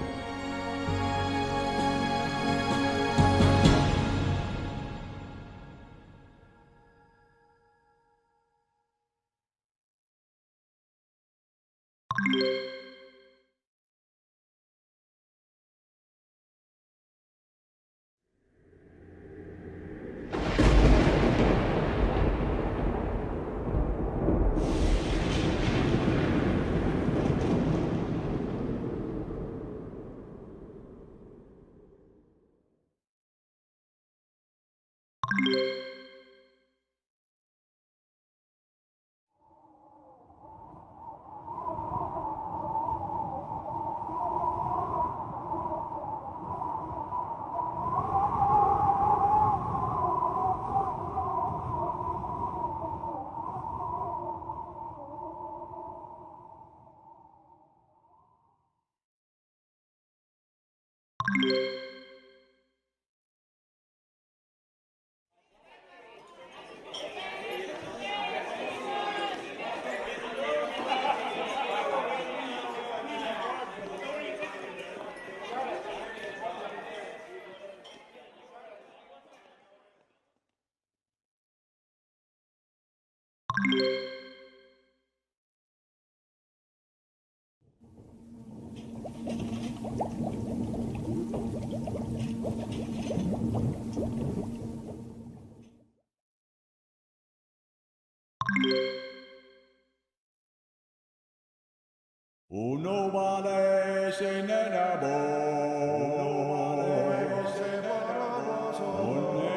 Uno vale se nenabo.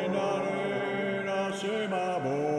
Onenarena se mabo.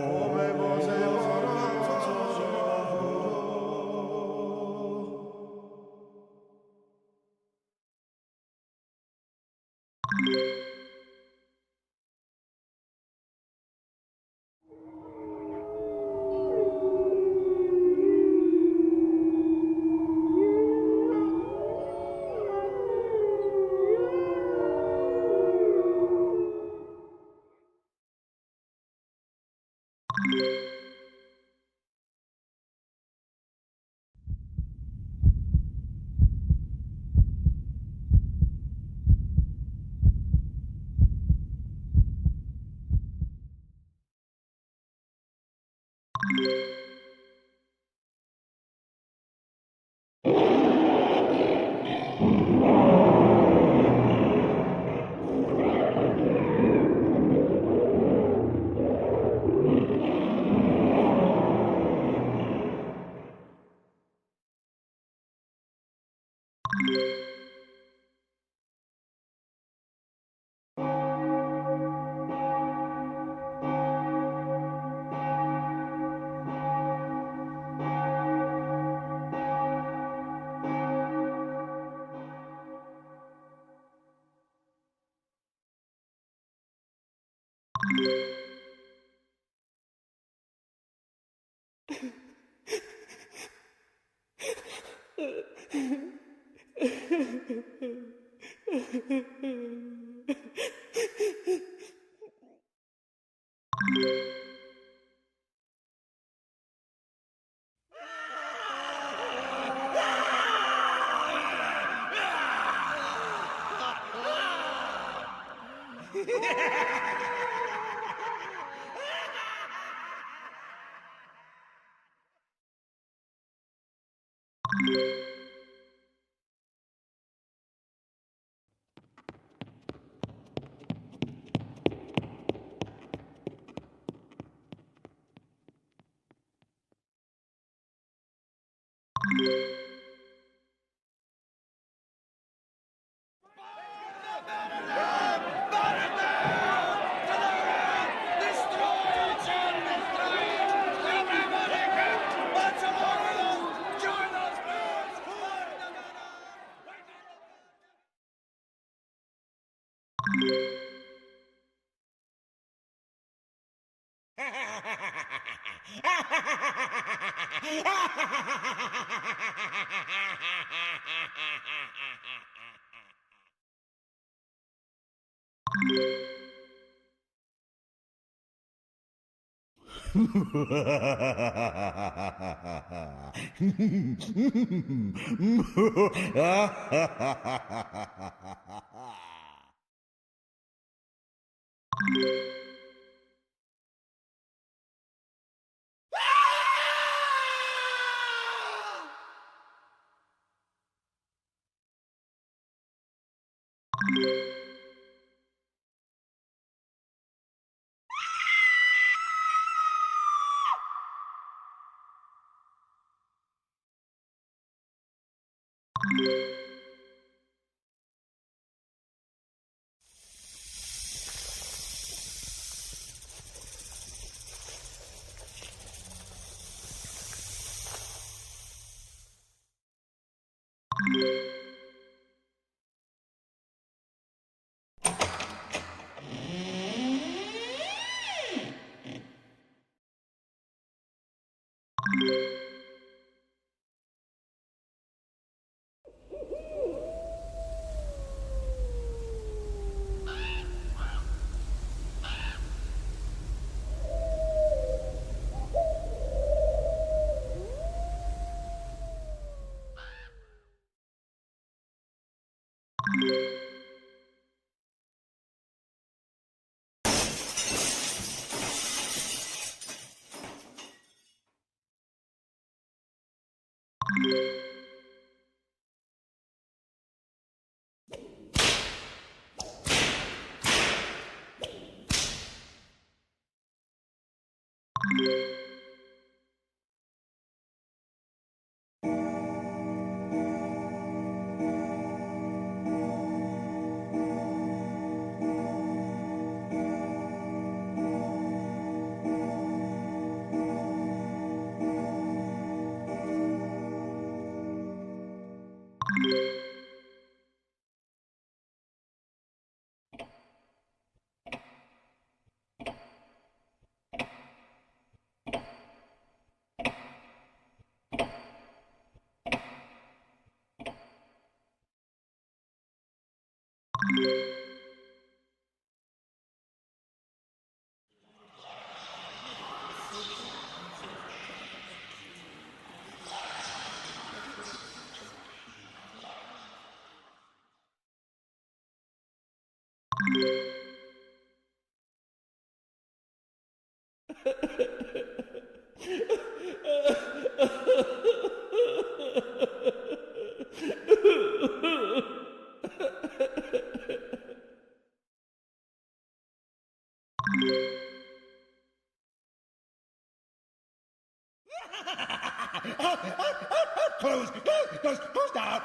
Close down.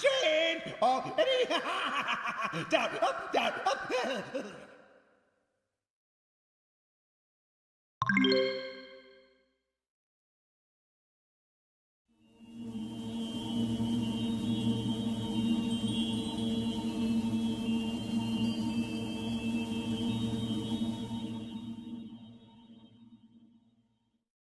Shane. Oh, down, up, down, up.